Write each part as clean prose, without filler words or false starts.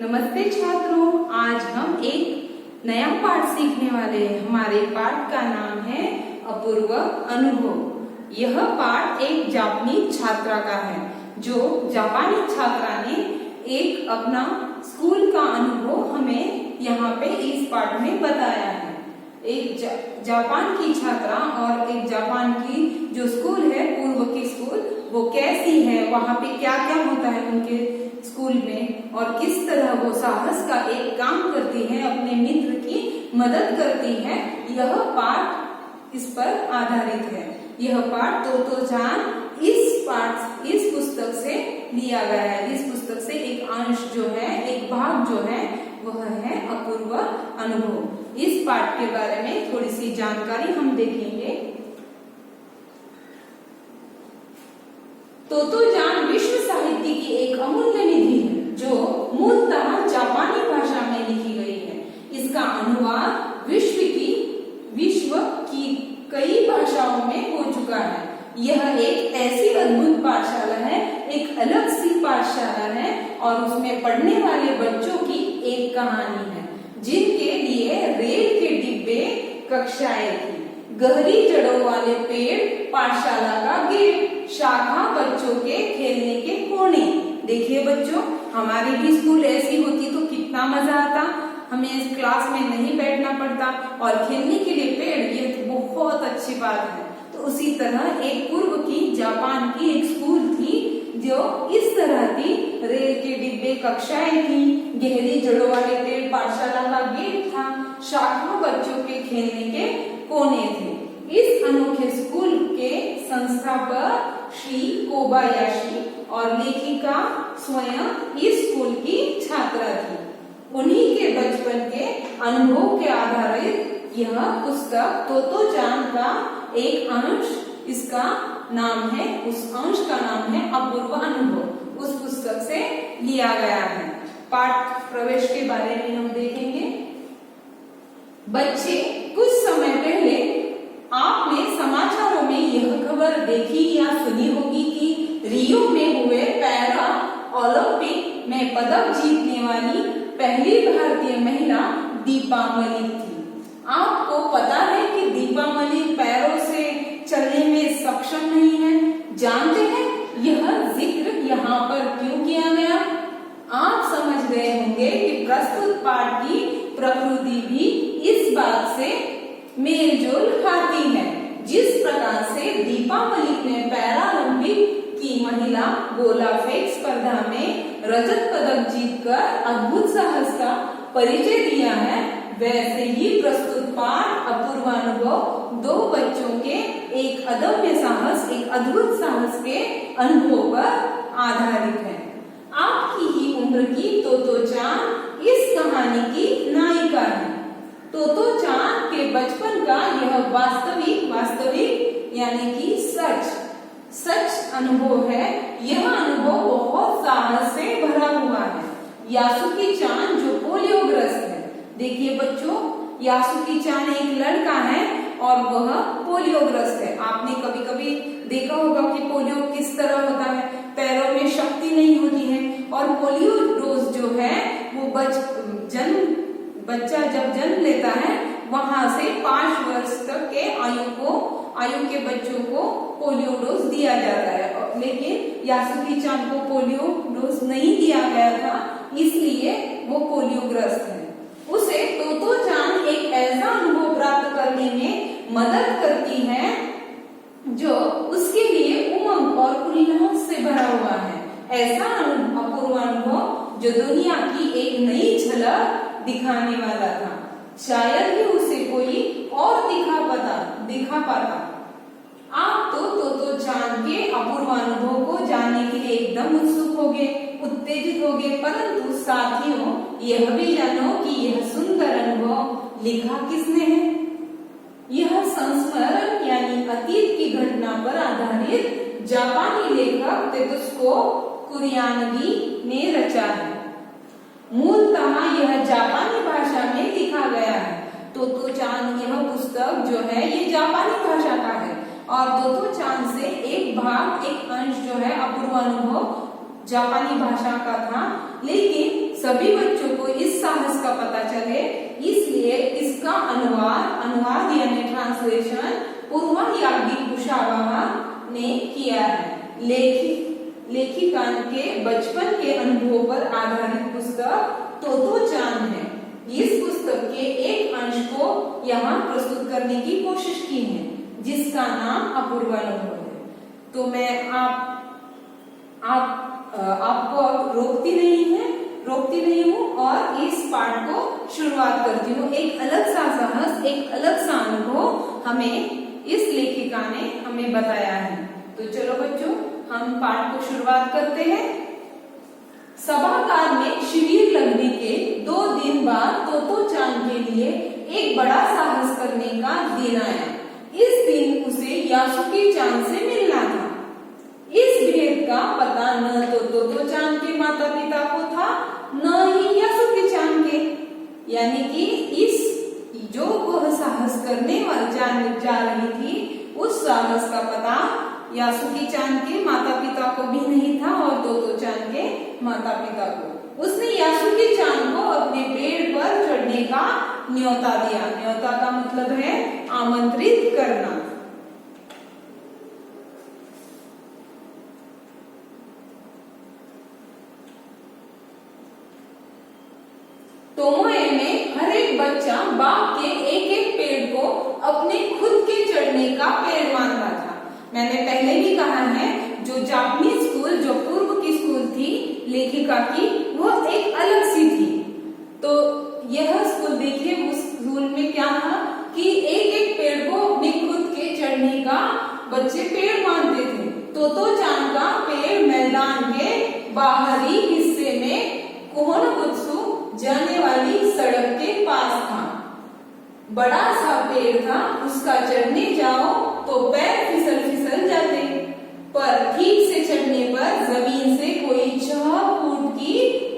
नमस्ते छात्रों, आज हम एक नया पाठ सीखने वाले हैं। हमारे पाठ का नाम है अपूर्व अनुभव। यह पाठ एक जापानी छात्रा का है, जो जापानी छात्रा ने एक अपना स्कूल का अनुभव हमें यहाँ पे इस पाठ में बताया है। एक जापान की छात्रा और एक जापान की जो स्कूल है, पूर्व की स्कूल, वो कैसी है, वहाँ पे क्या क्या होता है उनके स्कूल में, और किस तरह वो साहस का एक काम करती है, अपने मित्र की मदद करती है। यह पाठ इस पर आधारित है। यह पाठ तोतो-चान इस पुस्तक से लिया गया है। इस पुस्तक से एक अंश जो है, एक भाग जो है, वह है अपूर्व अनुभव। इस पाठ के बारे में थोड़ी सी जानकारी हम देखेंगे। तोतो-चान विश्व साहित्य की एक अमूल्य निधि है, जो मूलतः जापानी भाषा में लिखी गई है। इसका अनुवाद विश्व की कई भाषाओं में हो चुका है। यह एक ऐसी अद्भुत पाठशाला है, एक अलग सी पाठशाला है, और उसमें पढ़ने वाले बच्चों की एक कहानी है, जिनके लिए रेल के डिब्बे कक्षाएं थी, गहरी जड़ों वाले पेड़ पाठशाला का गेट, शाखा बच्चों के खेलने के कोने। देखिए बच्चों, हमारी भी स्कूल ऐसी होती तो कितना मजा आता। हमें इस क्लास में नहीं बैठना पड़ता और खेलने के लिए पेड़, ये तो बहुत अच्छी बात है। तो उसी तरह एक पूर्व की जापान की एक स्कूल थी, जो इस तरह थी। रेल के डिब्बे कक्षाएं थी, गहरी जड़ों वाले पेड़ पाठशाला का गेट था, शाखा बच्चों के खेलने के कोने थे। इस अनोखे स्कूल के संस्थापक श्री कोबायाशी और लेखिका स्वयं इस स्कूल की छात्रा थी। उन्हीं के बचपन के अनुभव के आधारित यह पुस्तक तोतो-चान का एक अंश, इसका नाम है, उस अंश का नाम है अपूर्व अनुभव। उस पुस्तक से लिया गया है। पाठ प्रवेश के बारे में हम देखेंगे। बच्चे, कुछ समय पहले आपने समाचारों में यह खबर देखी या सुनी होगी कि रियो में हुए पैरा ओलंपिक में पदक जीतने वाली पहली भारतीय महिला दीपा मलिक थी। आपको पता है कि दीपा मलिक पैरों से चलने में सक्षम नहीं है। जानते हैं यह जिक्र यहाँ पर क्यों किया गया? आप समझ गए होंगे कि प्रस्तुत पाठ की प्रकृति भी इस बात से मेल जोल खाती है। जिस प्रकार से दीपा मलिक ने पैरालंपिक की महिला गोला फेंक स्पर्धा में रजत पदक जीतकर अद्भुत साहस का परिचय दिया है, वैसे ही प्रस्तुत पाठ अपूर्व अनुभव दो बच्चों के एक अदम्य साहस, एक अद्भुत साहस के अनुभव पर आधारित है। आपकी ही उम्र की तोतो-चान इस कहानी की नायिका है। तोतो-चान के बचपन का यह वास्तविक यानी कि सच अनुभव है। यह अनुभव बहुत साहस से भरा हुआ है। यासुकी-चान जो पोलियोग्रस्त है, देखिए बच्चों, यासुकी-चान एक लड़का है और वह पोलियोग्रस्त है। आपने कभी कभी देखा होगा कि पोलियो किस तरह होता है, पैरों में शक्ति नहीं होती है, और पोलियो डोज जो है वो बच्चा जब जन्म लेता है, वहां से 5 वर्ष तक के आयु के बच्चों को पोलियो डोज दिया जाता है। लेकिन यासुकी-चान को पोलियो डोज नहीं दिया गया था, इसलिए वो पोलियोग्रस्त है। उसे तोतो-चान एक ऐसा अनुभव प्राप्त करने में मदद करती है जो उसके लिए उमंग और उल्लास से भरा हुआ है। ऐसा अपूर्व अनुभव जो दुनिया की एक नई झलक दिखाने वाला था। शायद ही उसे कोई और दिखा पाता। आप तो तोतो-चान के अपूर्व अनुभव को जानने के लिए एकदम उत्सुक होगे, उत्तेजित होगे, परंतु साथियों, यह भी जानो कि यह सुंदर अनुभव लिखा किसने है? यह संस्मरण यानी अतीत की घटना पर आधारित जापानी लेखक तेत्सुको कुरियानगी ने रचा है। मूलतः यह जापानी भाषा में लिखा गया है। तोतो-चान यह पुस्तक जो है, ये जापानी भाषा का है, और तोतो-चान से एक अंश जो है अपूर्व अनुभव जापानी भाषा का था, लेकिन सभी बच्चों को इस साहस का पता चले इसलिए इसका अनुवाद यानी ट्रांसलेशन पूर्वा याग्निकुशावाहा ने किया है। लेखिका के बचपन के अनुभव पर आधारित पुस्तक तोतो-चान है। इस पुस्तक के एक अंश को यहाँ प्रस्तुत करने की कोशिश की है, जिसका नाम अपूर्वा अनुभव है। तो मैं आपको रोकती नहीं हूँ और इस पाठ को शुरुआत करती हूँ। एक अलग सा साहस, एक अलग सा अनुभव हमें इस लेखिका ने हमें बताया है। तो चलो बच्चों, हम पाठ को शुरुआत करते हैं। सभागार में शिविर लगने के 2 दिन बाद तोतो-चान के लिए एक बड़ा साहस करने का दिन आया। इस दिन उसे यासुके-चान से मिलना था। इस भेद का पता न तो तोतो-चान के माता पिता को था, न ही यासुके-चान के। यानी कि इस जो वह साहस करने वाली जा रही थी, उस साहस का पता यासुके-चान के माता पिता को भी नहीं था और तोतो-चान के माता पिता को। उसने यासुके-चान को अपने पेड़ पर चढ़ने का न्योता दिया। न्योता का मतलब है आमंत्रित करना। तोमोए में हर एक बच्चा बाग के एक पेड़ को अपने खुद के चढ़ने का पेड़ मानता था। मैंने पहले भी कहा है, जो जापानीज स्कूल, जो पूर्व की स्कूल थी लेखिका की, वह एक अलग सी थी। तो यह स्कूल देखिए, उस स्कूल में क्या था कि एक पेड़ को अपने खुद के चढ़ने का बच्चे पेड़ मानते थे। तोतो-चान का पेड़ मैदान के बाहरी हिस्से में कोहोनबुत्सु जाने वाली सड़क के पास था। बड़ा सा पेड़ था, उसका चढ़ने जाओ तो पैर फिसल जाते, पर ठीक से चढ़ने पर जमीन से कोई 6 फुट की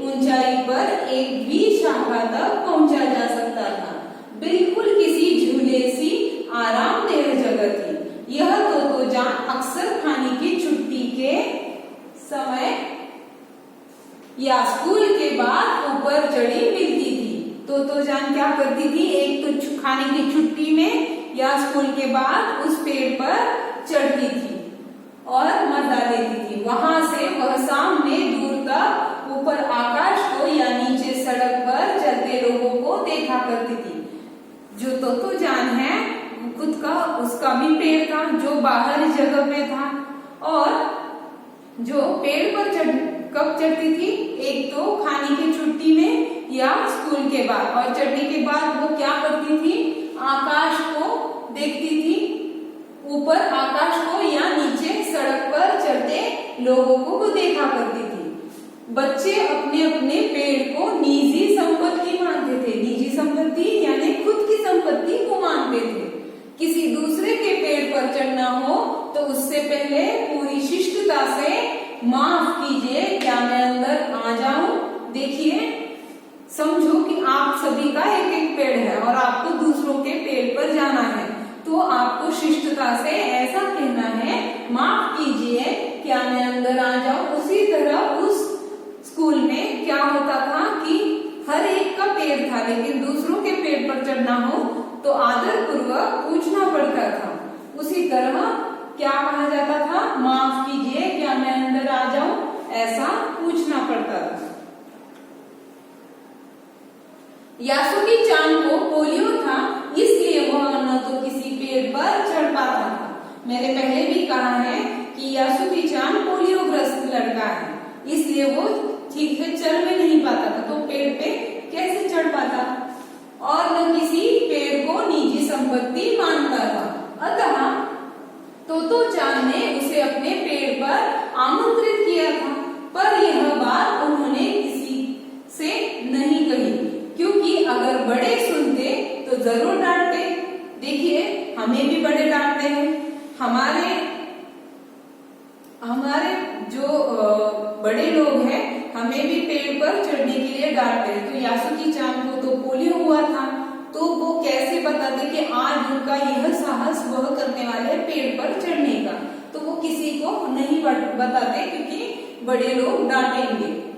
ऊंचाई पर एक भी शाखा तक पहुंचा जा सकता था। बिल्कुल किसी झूले सी आरामदेह जगह थी। यह तोतो-चान अक्सर खाने की छुट्टी के समय या स्कूल के बाद ऊपर चढ़ी मिलती थी। तोतो-चान क्या करती थी, एक तो खाने की छुट्टी में या स्कूल के बाद उस पेड़ पर चढ़ती थी और मजा लेती थी। वहां से वह सामने दूर तक ऊपर आकाश को या नीचे सड़क पर चलते लोगों को देखा करती थी। जो तोतो-चान है, खुद का उसका भी पेड़ था जो बाहरी जगह में था, और जो पेड़ पर कब चढ़ती थी, एक तो खाने की छुट्टी में या स्कूल के बाद, और चढ़ने के बाद वो क्या करती थी, आकाश को देखती थी, ऊपर आकाश को या नीचे सड़क पर चलते लोगों को वो देखा करती थी। बच्चे अपने अपने पेड़ को निजी संपत्ति मानते थे। निजी संपत्ति यानी खुद की संपत्ति को मानते थे। किसी दूसरे के पेड़ पर चढ़ना हो तो उससे पहले पूरी शिष्टता से माफ कीजिए, क्या मैं अंदर आ जाऊं? देखिए, समझो कि आप सभी का एक पेड़ है और आपको दूसरों के पेड़ पर जाना है, तो आपको शिष्टता से ऐसा कहना है, माफ कीजिए, क्या मैं अंदर आ जाऊं? उसी तरह उस स्कूल में क्या होता था कि हर एक का पेड़ था, लेकिन दूसरों के पेड़ पर चढ़ना हो तो आदर पूर्वक पूछना पड़ता था। उसी तरह क्या कहा जाता था, माफ कीजिए, क्या मैं अंदर आ जाऊं? ऐसा पूछना पड़ता था। यासुके-चान को पोलियो था, इसलिए वह न तो किसी पेड़ पर चढ़ पाता था। मैंने पहले भी कहा है कि यासुके-चान पोलियोग्रस्त लड़का है, इसलिए वो ठीक से चल भी नहीं पाता था, तो पेड़ पे कैसे चढ़ पाता, और न किसी पेड़ को निजी संपत्ति मानता था। अतः तोतो-चान ने उसे अपने पेड़ पर आमंत्रित किया था, पर यह बात उन्होंने किसी से नहीं कही, क्योंकि अगर बड़े सुनते तो जरूर डांटते। देखिए, हमें भी बड़े डांटते हैं, हमारे जो बड़े लोग हैं हमें भी पेड़ पर चढ़ने के लिए डांटते हैं। तो यासुके-चान को तो पोलियो हुआ था, तो वो कैसे बताते कि आज उनका यह साहस वह करने वाले पेड़ पर चढ़ने का, तो वो किसी को नहीं बताते, क्योंकि बड़े लोग डांटेंगे।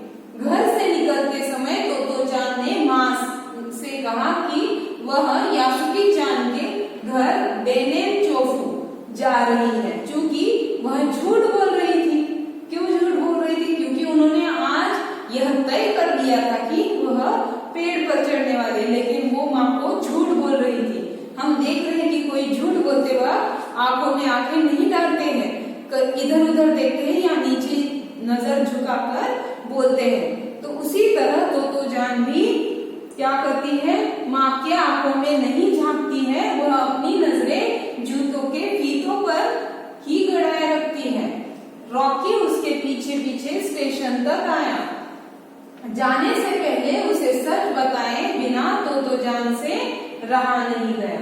घर से निकलते समय तोतो-चान ने माँ से कहा कि वह यासुकी-चान के घर डेनेन-चोफू जा रही है, क्योंकि वह झूठ बोल रही थी। क्यों झूठ बोल रही थी? क्योंकि उन्होंने आज यह तय कर दिया था कि वह पेड़ पर चढ़ने वाले, लेकिन वो माँ को झूठ बोल रही थी। हम देख रहे हैं कि कोई झूठ बोलते वक्त आंखों में आंखें नहीं डालते हैं, इधर उधर देखते हैं या नीचे नजर झुकाकर बोलते हैं। तो उसी तरह तोतो-जान भी क्या करती है, माँ के आंखों में नहीं झांकती है, वह अपनी नजरें जूतों के फीतों पर ही गड़ाए रखती है। रॉकी उसके पीछे पीछे स्टेशन तक आया। जाने से पहले उसे सच बताए बिना तोतो-जान से रहा नहीं गया।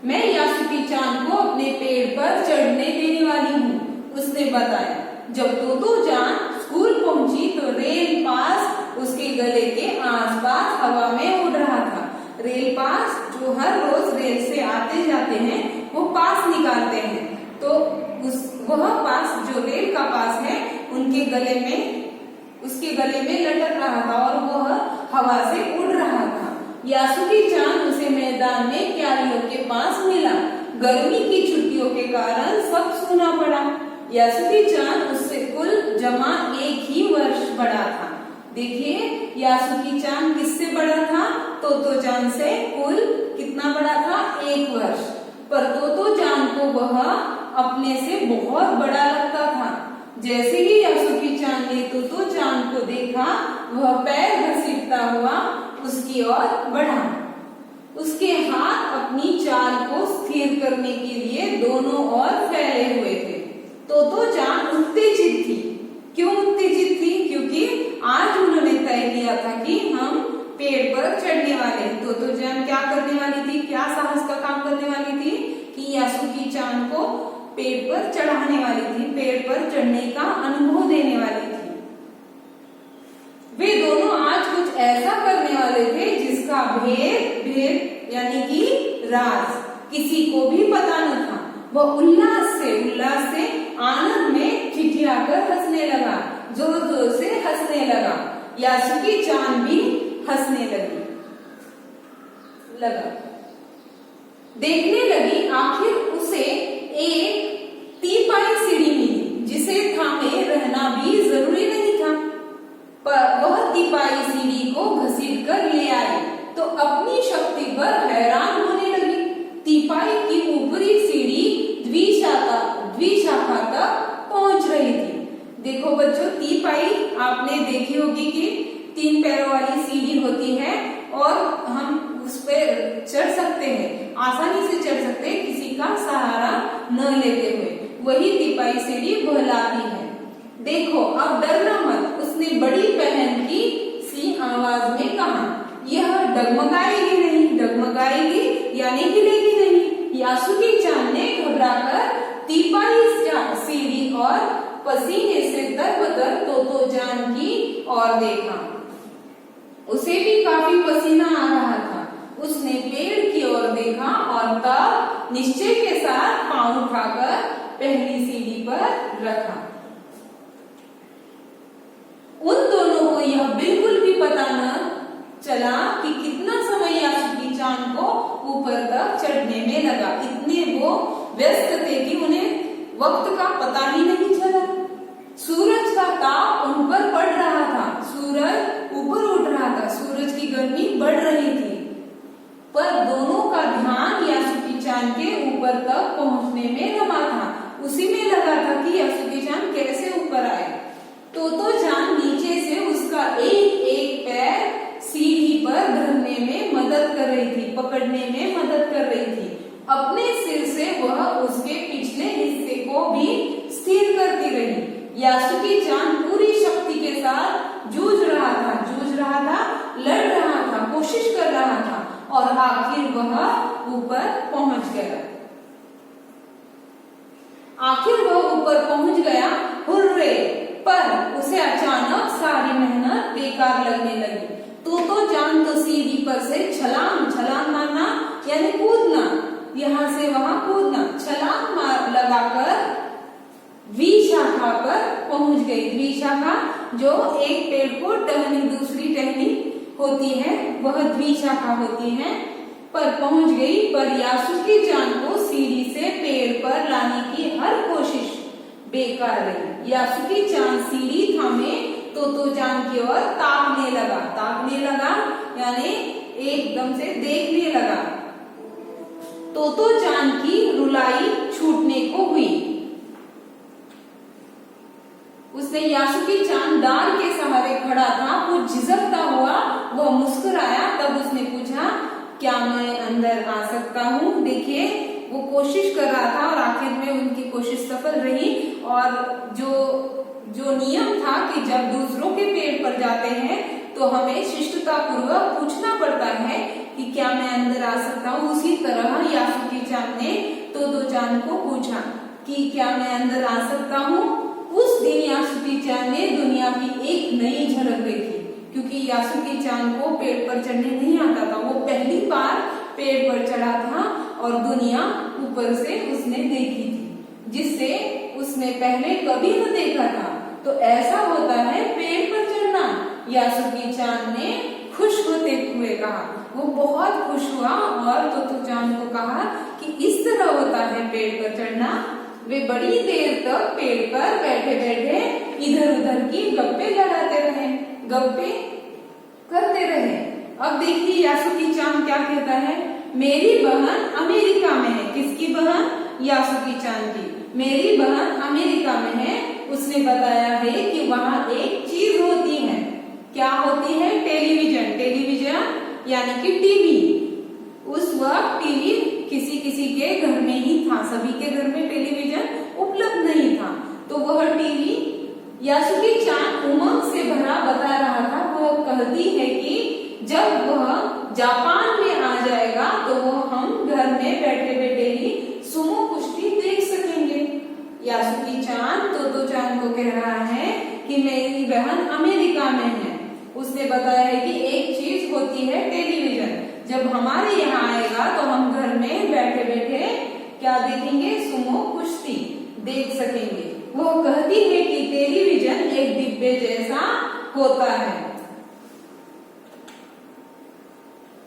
मैं यासुकी-चान को अपने पेड़ पर चढ़ने देने वाली हूँ, उसने बताया। जब तोतो-जान स्कूल पहुंची तो रेल पास उसके गले के आसपास हवा में उड़ रहा था। रेल पास जो हर रोज रेल से आते जाते हैं वो पास निकालते हैं, तो वह पास जो रेल का पास है उसके गले में लटक रहा था और वह हवा से उड़ रहा था। यासुकी-चान उसे मैदान में क्यारियों के पास मिला। गर्मी की छुट्टियों के कारण सब सूना पड़ा। यासुकी-चान उससे कुल जमा 1 ही वर्ष बड़ा था। देखिए यासुकी-चान किससे बड़ा था? तोतो-चान से कुल कितना बड़ा था? 1 वर्ष। पर तोतो-चान को वह अपने से बहुत बड़ा लगता था। जैसे ही यासुकी-चान ने तोतो-चान को देखा, वह पैर घसीटता हुआ उसकी ओर बढ़ा। उसके हाथ अपनी चाल को स्थिर करने के लिए दोनों ओर फैले हुए थे। तोतो-चान उत्तेजित थी। क्यों उत्तेजित थी? क्योंकि आज उन्होंने तय किया था कि हम पेड़ पर चढ़ने वाले। तोतो-चान क्या करने वाली थी? क्या साहस का काम करने वाली थी? कि यासुकी-चान को पेड़ पर चढ़ाने वाली थी, पेड़ पर चढ़ने का अनुभव देने वाली थी। वे दोनों आज कुछ ऐसा करने वाले थे जिसका भेद यानी कि राज किसी को भी पता न था। वह उल्लास से आनंद में ठिठियाकर हंसने लगा, जोर जोर से हंसने लगा। यासुकी-चान भी हंसने लगा। देखने लगी, आखिर उसे एक तीपाई सीढ़ी मिली जिसे थामे रहना भी जरूरी नहीं था। पर वह तीपाई सीढ़ी को घसीट कर ले आई तो अपनी शक्ति पर हैरान होने लगी। तीपाई की ऊपरी सीढ़ी द्विशाखा तक पहुंच रही थी। देखो बच्चों, तीपाई आपने देखी होगी कि 3 पैरों वाली सीढ़ी होती है और हम उस पर चढ़ सकते हैं, आसानी से चढ़ सकते हैं, किसी का सहारा न लेते हुए। वही तीपाई सीढ़ी बहलाती है। देखो अब डरना मत, उसने बड़ी बहन की सी आवाज में कहा। यह डगमगाएगी नहीं, डगमगाएगी यानी हिलेगी नहीं। यासुकी-चान ने घबराकर तीपाई सीढ़ी और पसीने से तरबतर तोतो-जान की ओर देखा। उसे भी काफी पसीना आ रहा था। उसने पेड़ की ओर देखा और तब निश्चय के साथ पांव उठाकर पहली सीढ़ी पर रखा। उन दोनों को यह बिल्कुल भी पता न चला कि कितना समय यासुकी-चान को ऊपर तक चढ़ने में लगा। इतने वो व्यस्त थे कि उन्हें वक्त का पता ही नहीं चला। सूरज का ताप उन पर पड़ रहा था, सूरज ऊपर उठ रहा था, सूरज की गर्मी बढ़ रही थी, पर दोनों का ध्यान यासुकी-चान के ऊपर तक पहुंचने में रमा था। उसी में लगा था कि यासुकी-चान कैसे ऊपर आए। तोतो-जान नीचे से उसका एक एक पैर सीढ़ी पर धरने में मदद कर रही थी, पकड़ने में मदद कर रही थी। अपने सिर से वह उसके पिछले हिस्से को भी स्थिर करती रही। यासुकी-चान पूरी शक्ति के साथ जूझ रहा था, लड़ रहा था, कोशिश कर रहा था और आखिर वह ऊपर पहुंच गया। हुर्रे! पर उसे अचानक सारी मेहनत बेकार लगने लगी। तोतो-जान तो सीढ़ी पर से छलांग मारना यानी कूदना, यहाँ से वहां कूदना, छलांग लगाकर द्विशाखा पर पहुंच गई। द्विशाखा जो एक पेड़ को टहनी दूसरी टहनी होती है वह द्विशाखा होती है, पर पहुंच गई। पर यासुकी-चान को सीढ़ी से पेड़ पर लाने की हर कोशिश बेकार रही। यासुकी-चान सीढ़ी थामे तोतो-चान की ओर ताकने लगा यानी एकदम से देखने लगा। तोतो-चान की रुलाई छूटने को हुई। उसने यासुकी-चान डाल के सहारे खड़ा था, वो झिझकता हुआ वह मुस्कुराया। तब उसने पूछा, क्या मैं अंदर आ सकता हूँ? देखिए वो कोशिश कर रहा था और आखिर में उनकी कोशिश सफल रही। और जो नियम था कि जब दूसरों के पेड़ पर जाते हैं तो हमें शिष्टता पूर्वक पूछना पड़ता है कि क्या मैं अंदर आ सकता हूँ, उसी तरह यासुकी-चान ने तोतो-चान को पूछा कि क्या मैं अंदर आ सकता हूँ। उस दिन यासुकी-चान ने दुनिया की एक नई झलक देखी, क्योंकि यासुकी-चान को पेड़ पर चढ़ने नहीं आता था। वो पहली बार पेड़ पर चढ़ा था और दुनिया ऊपर से उसने देखी थी, जिससे उसने पहले कभी न देखा था। तो ऐसा होता है पेड़ पर चढ़ना। यासुकी-चान ने खुश होते हुए कहा, वो बहुत खुश हुआ और तोतो-चान को कहा कि इस तरह होता है पेड़ पर चढ़ना। वे बड़ी देर तक पेड़ पर बैठे बैठे इधर उधर की गप्पे लड़ाते रहे, गप्पे करते रहे। अब देखिए यासुकी-चान क्या कहता है, मेरी बहन अमेरिका में है। किसकी बहन? यासुकी-चान की। मेरी बहन अमेरिका में है। उसने बताया है कि वहाँ एक चीज होती है। क्या होती है? टेलीविजन। टेलीविजन यानी कि टीवी। उस वक्त टीवी किसी किसी के घर में ही था, सभी के घर में टेलीविजन उपलब्ध नहीं था। तो वह टीवी यासुकी-चान उमंग से भरा बता रहा था। वह कहती है कि जब वह जापान में आ जाएगा तो वो हम घर में बैठे बैठे ही सुमो कुश्ती देख सकेंगे। यासुकी-चान तोतो-चान को कह रहा है कि मेरी बहन अमेरिका में है। उसने बताया है कि एक चीज होती है टेलीविजन। जब हमारे यहाँ आएगा तो हम घर में बैठे बैठे क्या देखेंगे? सुमो कुश्ती देख सकेंगे। वो कहती है कि टेलीविजन एक डिब्बे जैसा होता है।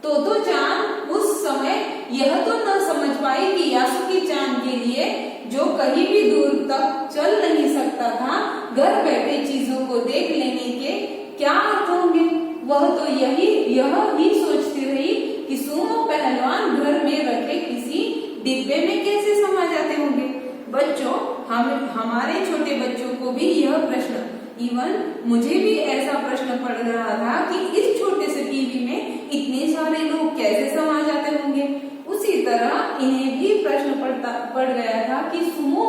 तोतो-चान उस समय यह तो न समझ पाई कि यासुकी-चान के लिए जो कहीं भी दूर तक चल नहीं सकता था, घर बैठे चीजों को देख लेने के क्या अर्थ होंगे। वह तो यह ही सोचती रही कि सुमो पहलवान घर में रखे किसी डिब्बे में कैसे समा जाते होंगे। बच्चों, हमारे छोटे बच्चों को भी यह प्रश्न, इवन मुझे भी ऐसा प्रश्न पड़ रहा था कि इस छोटे से टीवी में इतने सारे लोग कैसे समा जाते होंगे। उसी तरह इन्हें भी प्रश्न पड़ गया था कि सुमो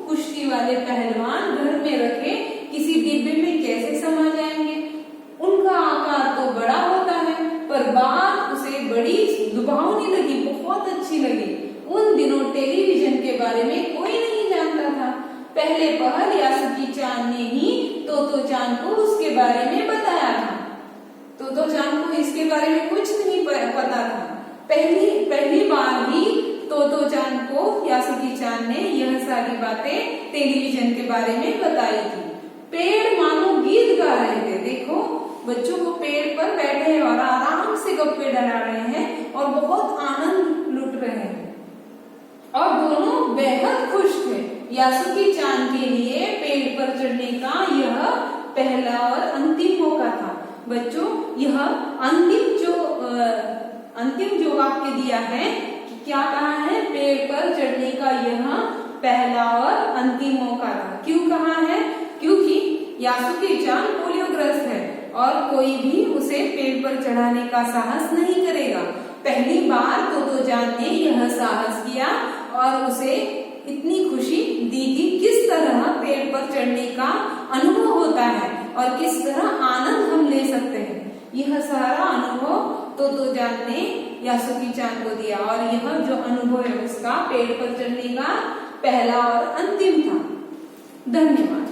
कुश्ती वाले पहलवान घर में रखे किसी डिब्बे में कैसे समा जाएंगे। उनका आकार तो बड़ा होता है, पर बात उसे बड़ी लुभावनी लगी, बहुत अच्छी लगी। उन दिनों टेलीविजन के बारे में कोई नहीं जानता था। पहले पहल यासुकी-चान ने ही तोतो-चान को उसके बारे में बताया था। तोतो-चान को इसके बारे में कुछ नहीं पता था। पहली बार ही तोतो-चान को यासुकी-चान ने यह सारी बातें टेलीविजन के बारे में बताई थी। पेड़ मानो गीत गा रहे थे। देखो बच्चों को पेड़ पर बैठे हैं और आराम से गप्पे लड़ा रहे हैं और बहुत आनंद लुट रहे हैं और दोनों बेहद खुश थे। यासुकी-चान के लिए पेड़ पर चढ़ने का यह पहला और अंतिम मौका था। बच्चों, यह अंतिम जो वाक्य दिया है, क्या कहा है? पेड़ पर चढ़ने का यह पहला और अंतिम मौका था। क्यों कहा है? क्योंकि यासुकी-चान पोलियोग्रस्त है और कोई भी उसे पेड़ पर चढ़ाने का साहस नहीं करेगा। पहली बार तोतो-चान ने यह साहस किया और उसे इतनी खुशी दी कि किस तरह पेड़ पर चढ़ने का अनुभव होता है और किस तरह आनंद हम ले सकते हैं। यह सारा अनुभव तोतो-चान ने यासुकी-चान को दिया और यह जो अनुभव है उसका पेड़ पर चढ़ने का पहला और अंतिम था। धन्यवाद।